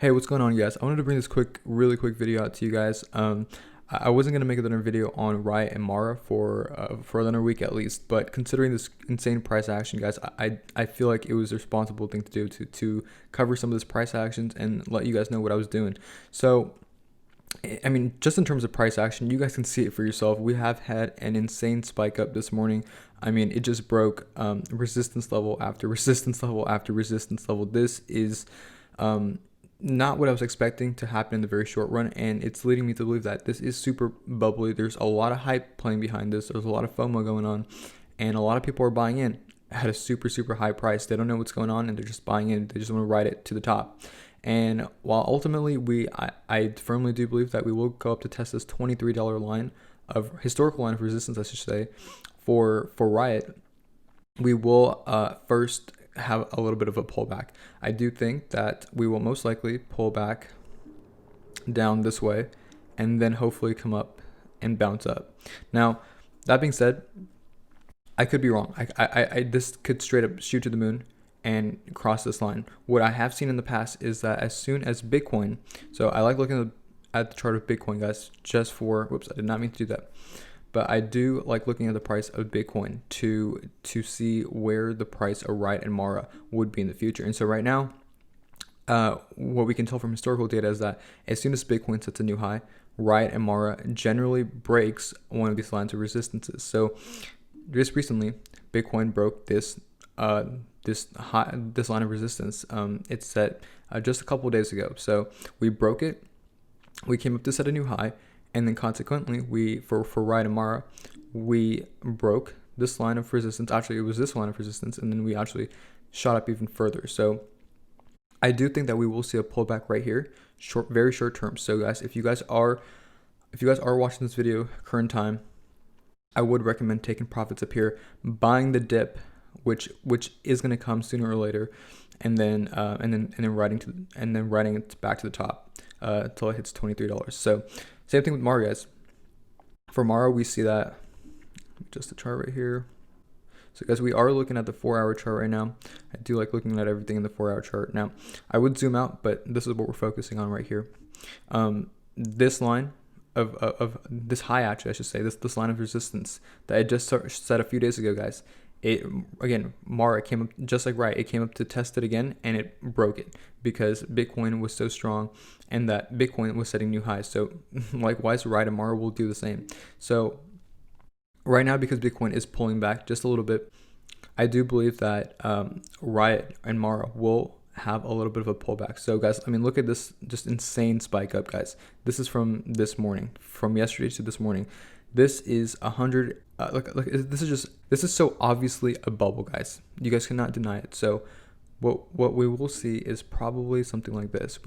Hey, what's going on, guys? I wanted to bring this really quick video out to you guys. I wasn't gonna make another video on RIOT and MARA for another week at least, but considering this insane price action, guys, I feel like it was a responsible thing to do to cover some of this price actions and let you guys know what I was doing. So, I mean, just in terms of price action, you guys can see it for yourself. We have had an insane spike up this morning. I mean, it just broke resistance level after resistance level after resistance level. This is not what I was expecting to happen in the very short run, and it's leading me to believe that this is super bubbly. There's a lot of hype playing behind this. There's a lot of FOMO going on, and a lot of people are buying in at a super high price. They don't know what's going on, and they're just buying in. They just want to ride it to the top. And while ultimately I firmly do believe that we will go up to test this $23 line of historical line of resistance, I should say, for RIOT, we will first have a little bit of a pullback. I do think that we will most likely pull back down this way and then hopefully come up and bounce up. Now, that being said, I could be wrong. This could straight up shoot to the moon and cross this line. What I have seen in the past is that as soon as Bitcoin, so I like looking at the chart of Bitcoin, guys, just for, whoops, I did not mean to do that. But I do like looking at the price of Bitcoin to see where the price of RIOT and MARA would be in the future. And so right now, what we can tell from historical data is that as soon as Bitcoin sets a new high, RIOT and MARA generally breaks one of these lines of resistances. So just recently, Bitcoin broke this line of resistance. It's set just a couple of days ago. So we broke it. We came up to set a new high. And then consequently, for RIOT and MARA, we broke this line of resistance. Actually, it was this line of resistance, and then we actually shot up even further. So I do think that we will see a pullback right here, very short term. So guys, if you guys are watching this video current time, I would recommend taking profits up here, buying the dip, which is going to come sooner or later, and then riding it back to the top until it hits $23. So same thing with MARA, guys. For MARA, we see that, just the chart right here. So guys, we are looking at the 4-hour chart right now. I do like looking at everything in the 4-hour chart. Now, I would zoom out, but this is what we're focusing on right here. This line of this high, actually, I should say, this line of resistance that I just set a few days ago, guys. MARA came up just like RIOT. It came up to test it again, and it broke it because Bitcoin was so strong and that Bitcoin was setting new highs. So likewise, RIOT and MARA will do the same. So right now, because Bitcoin is pulling back just a little bit, I do believe that RIOT and MARA will have a little bit of a pullback. So guys, I mean, look at this just insane spike up, guys. This is from this morning, from yesterday to this morning. This is 100. Look, this is so obviously a bubble, guys. You guys cannot deny it. So what we will see is probably something like this.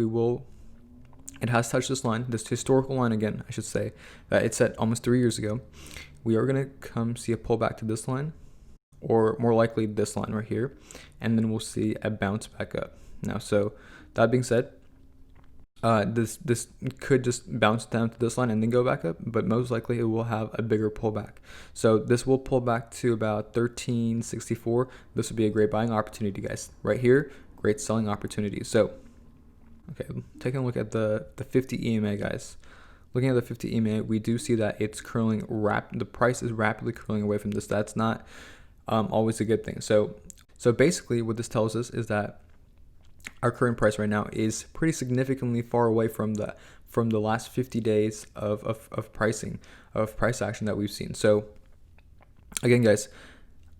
It has touched this line, this historical line again, I should say, that it set almost 3 years ago. We are gonna come see a pullback to this line, or more likely this line right here, and then we'll see a bounce back up. Now, so that being said, this could just bounce down to this line and then go back up, but most likely it will have a bigger pullback. So this will pull back to about 1364. This would be a great buying opportunity, guys. Right here, great selling opportunity. So, okay, taking a look at the 50 EMA, guys. Looking at the 50 EMA, we do see that it's curling the price is rapidly curling away from this. That's not always a good thing. So basically, what this tells us is that our current price right now is pretty significantly far away from the last 50 days of price action that we've seen. So again, guys,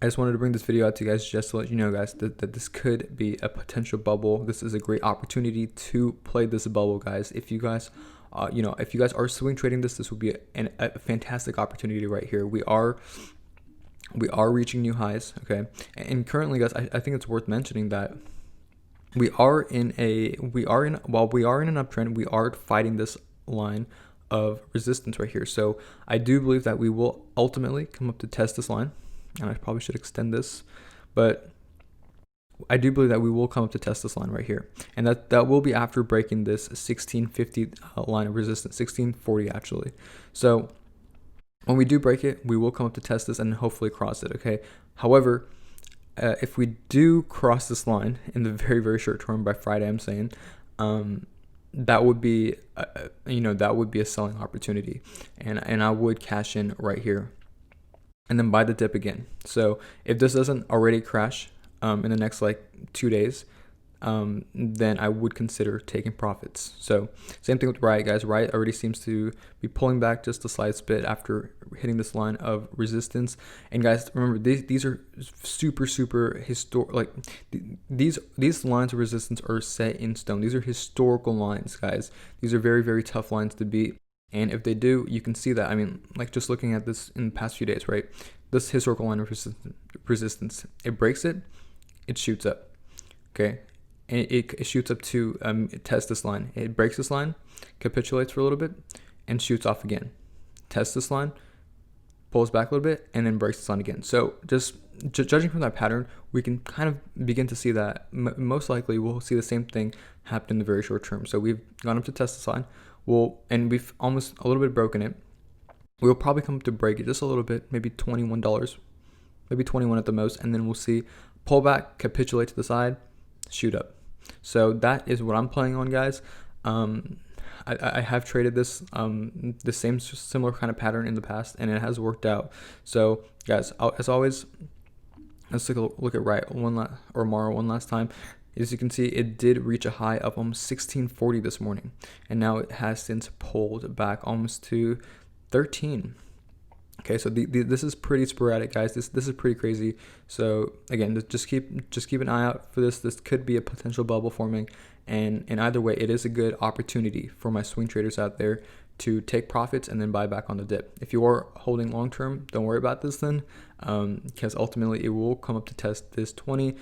I just wanted to bring this video out to you guys just to let you know, guys, that this could be a potential bubble. This is a great opportunity to play this bubble, guys. If you guys if you guys are swing trading this would be a fantastic opportunity right here. We are reaching new highs, okay? And currently, guys, I think it's worth mentioning that while we are in an uptrend, we are fighting this line of resistance right here. So I do believe that we will ultimately come up to test this line, and I probably should extend this, but I do believe that we will come up to test this line right here, and that will be after breaking this 1650 line of resistance, 1640 actually. So when we do break it, we will come up to test this and hopefully cross it, okay? However, if we do cross this line in the very short term, by Friday, I'm saying, that would be that would be a selling opportunity, and I would cash in right here and then buy the dip again. So if this doesn't already crash in the next like 2 days, then I would consider taking profits. So same thing with Riot, guys. Riot already seems to be pulling back just a slight bit after hitting this line of resistance. And guys, remember, these are super historic. Like these lines of resistance are set in stone. These are historical lines, guys. These are very tough lines to beat. And if they do, you can see that. I mean, like just looking at this in the past few days, right? This historical line of resistance, it breaks it, it shoots up. Okay. And it shoots up to test this line. It breaks this line, capitulates for a little bit, and shoots off again. Tests this line, pulls back a little bit, and then breaks this line again. So just judging from that pattern, we can kind of begin to see that most likely we'll see the same thing happen in the very short term. So we've gone up to test this line, and we've almost a little bit broken it. We'll probably come up to break it just a little bit, maybe $21, maybe 21 at the most, and then we'll see pull back, capitulate to the side, shoot up. So that is what I'm playing on, guys. I have traded this the same similar kind of pattern in the past, and it has worked out. So guys, as always, let's take a look at Riot or Mara one last time. As you can see, it did reach a high of almost 1640 this morning, and now it has since pulled back almost to 13. Okay, so this is pretty sporadic, guys. This is pretty crazy. So again, just keep an eye out for this. This could be a potential bubble forming, and either way, it is a good opportunity for my swing traders out there to take profits and then buy back on the dip. If you are holding long term, don't worry about this then, because ultimately it will come up to test this 20,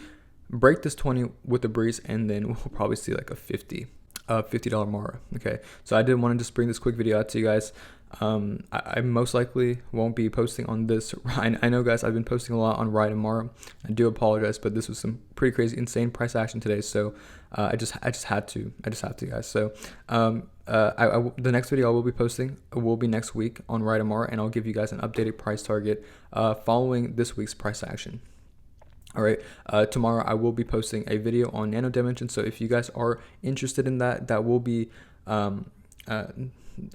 break this 20 with the breeze, and then we'll probably see like a $50 Mara. Okay, so I did want to just bring this quick video out to you guys. I most likely won't be posting on this. I know, guys, I've been posting a lot on RIOT and MARA. I do apologize, but this was some pretty crazy, insane price action today. So I just had to, guys. So the next video I will be posting will be next week on RIOT and MARA, and I'll give you guys an updated price target following this week's price action. All right, tomorrow I will be posting a video on Nano Dimension. So if you guys are interested in that will be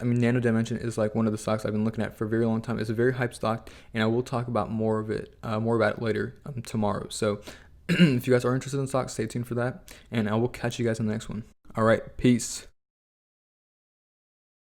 Nano Dimension is like one of the stocks I've been looking at for a very long time. It's a very hype stock, and I will talk about more about it later tomorrow. So if you guys are interested in stocks, stay tuned for that, and I will catch you guys in the next one. All right, peace.